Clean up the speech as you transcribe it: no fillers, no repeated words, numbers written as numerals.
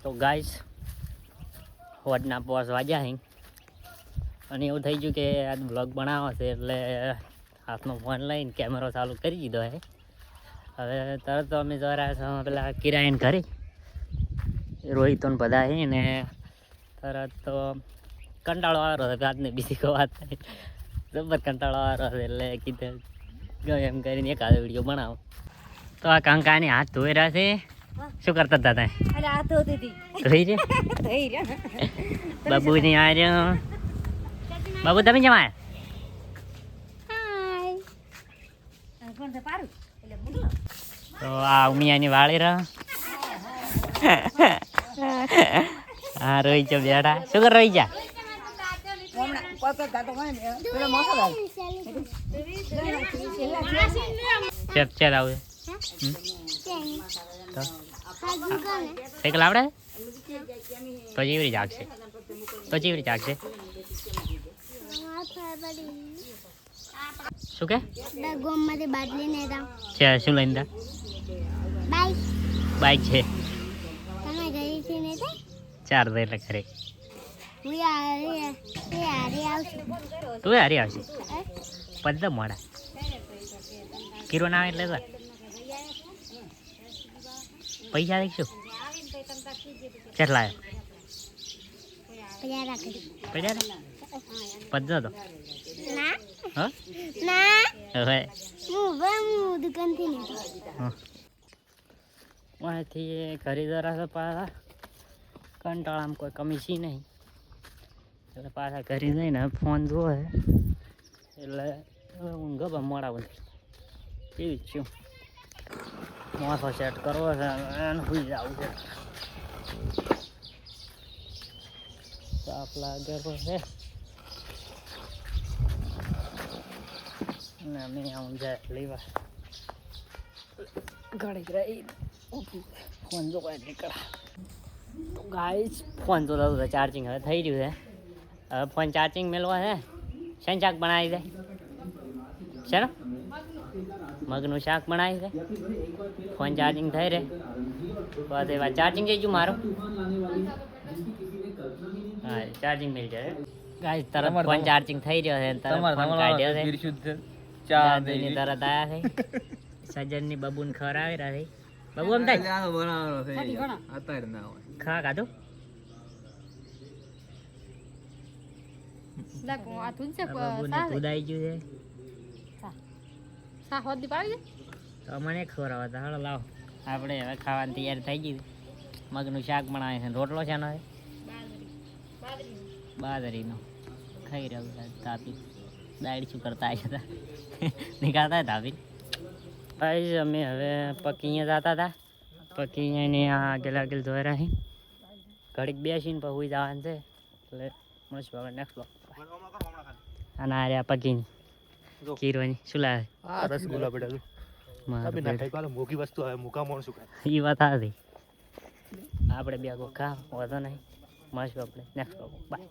તો ગાઈસ હોડના 5 વાગ્યા હે અને એવું થઈ ગયું કે આજ બ્લોગ બનાવવો છે એટલે હાથમાં ફોન લઈને કેમેરો ચાલુ કરી દીધો હે. હવે તરત તો અમે જરા પેલા કિરાયન ઘરે રોહિતોને બધા હે ને તરત તો કંટાળો આવ્યો હતો રાતને બીજી કોઈ વાત નહીં જબર કંટાળો આવ્યો હતો એટલે કીધું ગયો એમ કરીને એકાદો વિડીયો બનાવો. તો આ કંકાની હાથ ધોઈ રહ્યા છે. શું કરતા હતા તમે? અરે આ ધોતી હતી. ધોઈ રે ધોઈ રહ્યા. બાબુ ની આ રહ્યો. બાબુ તમે કેમ આયા? હાય. કોણ છે પારું? એટલે મુડલો. તો આ ઉમિયાની વાળી રહ. હા રોઈ છો બેઠા. શું કર રોઈ જા? હમણાં કોતો કાતો હોય ને પેલો મોસો લાવ. ચેપ ચેપ આવું. તો સાયકલ આવડે? તો જીવરી જાગશે. તો જીવરી જાગશે. શું કે? ગોમમાંથી બાટલી ને તા છે શું લઈને તા? બાઈક બાઈક છે. તમે ગઈ છે ને તે 4 દે એટલે ખરે. હું હારી આવશું. તું હારી આવશે. પદ્ધત મોડા કિરો ના આવે એટલે તો પૈસા દઈશું કેટલા પૈસા રાખી પૈસા પદ્ધત તો ના હા ના હવે હું દુકાનથી નહીં અહીંથી ઘરે જરા પાછા કંટાળામાં કોઈ કમી છે નહીં એટલે પાછા ઘરે જઈને ફોન જોવે એટલે ઊંઘ મોડા બધી એવી જ છું. માથો સેટ કરવો છે અને સુઈ જવું છે. તાપ લાગે છે ને અમે આમ જાય લેવા ઘડી રહી ફોન જોવા નીકળા. તો ગાઈસ ફોન જોતા જોતા ચાર્જિંગ હવે થઈ રહ્યું છે. હવે ફોન ચાર્જિંગ મેળવા છે. શેનું શાક બનાવી દે? શેનું? મગનું શાક બનાવી દે. ફોન ચાર્જિંગ થઈ રહે બસ એવા ચાર્જિંગ જઈ ગયું મારું. હા ચાર્જિંગ મળી જાય ગાઈસ. તરત ફોન ચાર્જિંગ થઈ રહ્યો છે. તરત ફોન કાઢ્યો છે. દાદુની તરત આયા છે. સજનની બબુને ખવડાવી રહ્યા છે. બબુ એમ થાય ખા કાઢું લાગો આ તું છે બબુને દૂધ આવી ગયું છે. સા હોદી પાડી દે. તો મને ખવડાવવા હતા. હાલો લાવો આપણે હવે ખાવાની તૈયારી થઈ ગઈ. મગનું શાક બનાવે છે. રોટલો છે ને બાજરીનો ખાઈ રહ્યો તાપી દાળ શું કરતા આવ્યા હતા નીકળતા તાપી. ભાઈ અમે હવે પકી અહીંયા જતા હતા. પકી અહીંયા આગળ આગળ જોઈ રહ્યા છીએ. ઘડીક બેસીને પછી હોઈ જવાનું છે એટલે મળશું આપણે નેક્સ્ટ બ્લોગ. અને આ રહ્યા પકીની કીરવાની શું લાવે? રસગુલ્લા બેટા મોઘી વસ્તુ આવે મૂકા મોણ શું એ વાત હતી. આપણે બે ખા વધો નહીં મળશું આપણે નેક્સ્ટ બ્લોગ. બાય.